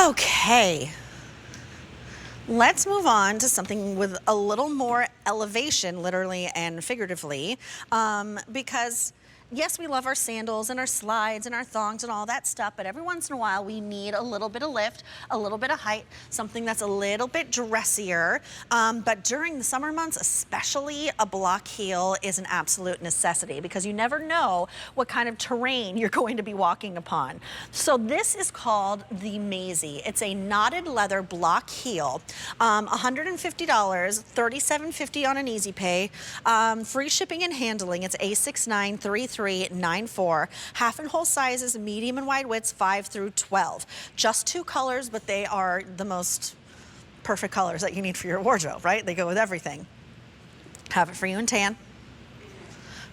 Okay. Let's move on to something with a little more elevation, literally and figuratively, because yes, we love our sandals and our slides and our thongs and all that stuff, but every once in a while we need a little bit of lift, a little bit of height, something that's a little bit dressier. But during the summer months, especially, a block heel is an absolute necessity because you never know what kind of terrain you're going to be walking upon. So this is called the Maisie. It's a knotted leather block heel, $150, $37.50 on an easy pay, free shipping and handling. It's A693394, half and whole sizes, medium and wide widths, 5 through 12. Just 2 colors, but they are the most perfect colors that you need for your wardrobe, right? They go with everything. Have it for you in tan.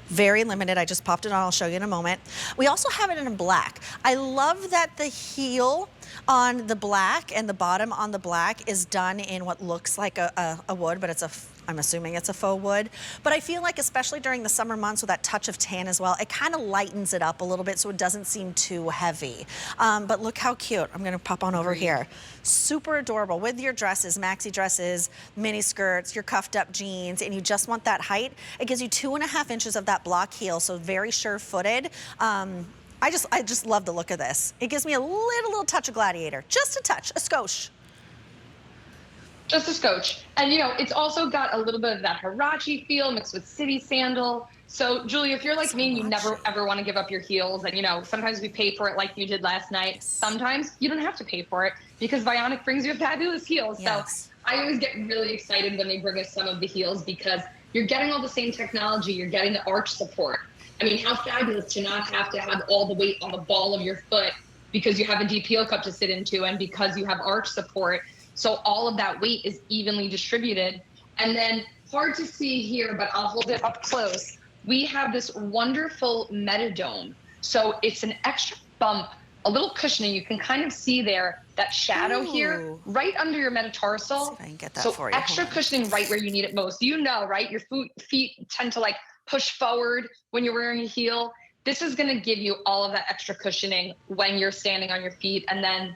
Very limited. I just popped it on. I'll show you in a moment. We also have it in black. I love that the heel on the black and the bottom on the black is done in what looks like a wood, but I'm assuming it's a faux wood. But I feel like, especially during the summer months with that touch of tan as well, it kind of lightens it up a little bit so it doesn't seem too heavy. But look how cute. I'm gonna pop on over here. Super adorable with your dresses, maxi dresses, mini skirts, your cuffed up jeans, and you just want that height. It gives you 2.5 inches of that block heel, so very sure-footed. I just love the look of this. It gives me a little touch of gladiator, just a touch, a skosh. Just a scotch. And you know, it's also got a little bit of that Hirachi feel mixed with city sandal. So Julie, if you're like me and you never ever want to give up your heels, and you know, sometimes we pay for it like you did last night. Sometimes you don't have to pay for it because Vionic brings you a fabulous heels. Yes. So I always get really excited when they bring us some of the heels because you're getting all the same technology, you're getting the arch support. I mean, how fabulous to not have to have all the weight on the ball of your foot because you have a deep heel cup to sit into and because you have arch support. So all of that weight is evenly distributed. And then hard to see here, but I'll hold it up close. We have this wonderful metadome. So it's an extra bump, a little cushioning. You can kind of see there that shadow here, right under your metatarsal. See if I can get that so for you. Extra cushioning right where you need it most. You know, right? Your feet tend to like push forward when you're wearing a heel. This is gonna give you all of that extra cushioning when you're standing on your feet. And then,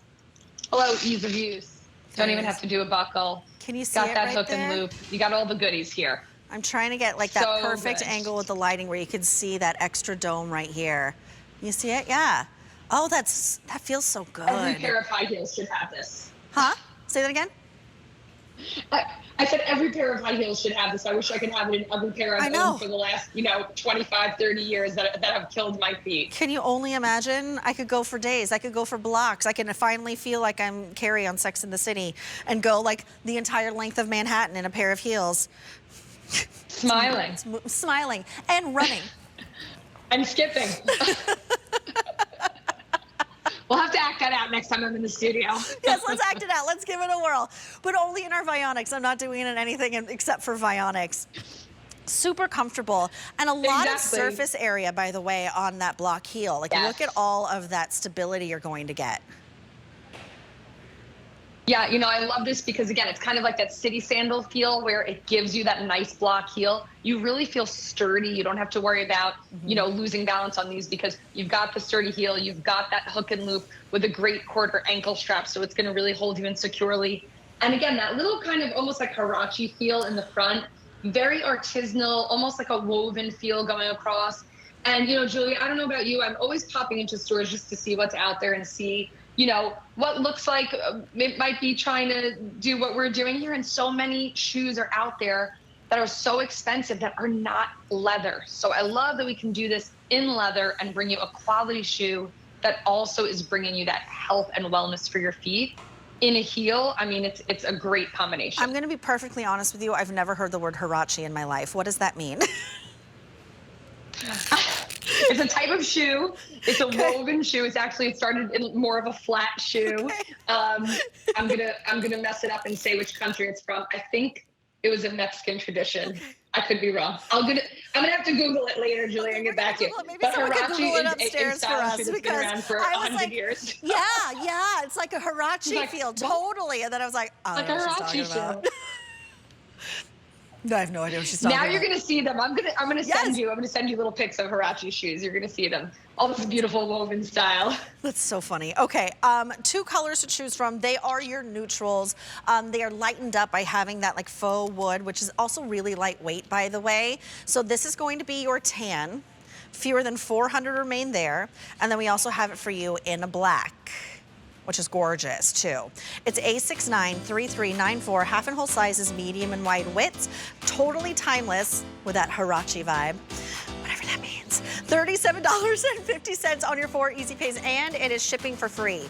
hello, ease of use. Don't even have to do a buckle. Can you see got it that right hook there? and loop. You got all the goodies here. I'm trying to get like that So perfect good. angle with the lighting where you can see that extra dome right here. You see it? Yeah. Oh, that feels so good. Every pair of high heels should have this. Huh? Say that again? I said every pair of high heels should have this. I wish I could have it in every pair I've owned for the last, 25, 30 years that have killed my feet. Can you only imagine? I could go for days. I could go for blocks. I can finally feel like I'm Carrie on Sex and the City and go like the entire length of Manhattan in a pair of heels. Smiling. Smiling and running. And skipping. We'll have to act that out next time I'm in the studio. Yes, let's act it out. Let's give it a whirl. But only in our Vionics. I'm not doing it in anything except for Vionics. Super comfortable. And a lot of surface area, by the way, on that block heel. Like, look at all of that stability you're going to get. Yeah, I love this because, again, it's kind of like that city sandal feel where it gives you that nice block heel. You really feel sturdy. You don't have to worry about, losing balance on these because you've got the sturdy heel. You've got that hook and loop with a great quarter ankle strap, so it's going to really hold you in securely. And, again, that little kind of almost like Hirachi feel in the front, very artisanal, almost like a woven feel going across. And, Julie, I don't know about you. I'm always popping into stores just to see what's out there and see what looks like it might be trying to do what we're doing here. And so many shoes are out there that are so expensive that are not leather. So I love that we can do this in leather and bring you a quality shoe that also is bringing you that health and wellness for your feet. In a heel, I mean, it's a great combination. I'm going to be perfectly honest with you. I've never heard the word Hirachi in my life. What does that mean? It's a type of shoe. It's a woven shoe. It started in more of a flat shoe. I'm gonna mess it up and say which country it's from. I think it was a Mexican tradition. I could be wrong. I'm gonna have to Google it later, Julie, and get back to you. Maybe but someone could Google it Hirachi upstairs is for us been because around for I was 100 like, years. yeah, it's like a Hirachi feel, totally. And then I was like, oh, like a Hirachi shoe. No, I have no idea what she's talking Now about. you're gonna see them. I'm gonna Yes. send you little pics of Huarache shoes. You're gonna see them. All this beautiful woven style. That's so funny. Okay, 2 colors to choose from. They are your neutrals. They are lightened up by having that like faux wood, which is also really lightweight, by the way. So this is going to be your tan. Fewer than 400 remain there. And then we also have it for you in a black, which is gorgeous too. It's A693394, half and whole sizes, medium and wide widths. Totally timeless with that Huarache vibe. Whatever that means. $37.50 on your 4 easy pays, and it is shipping for free.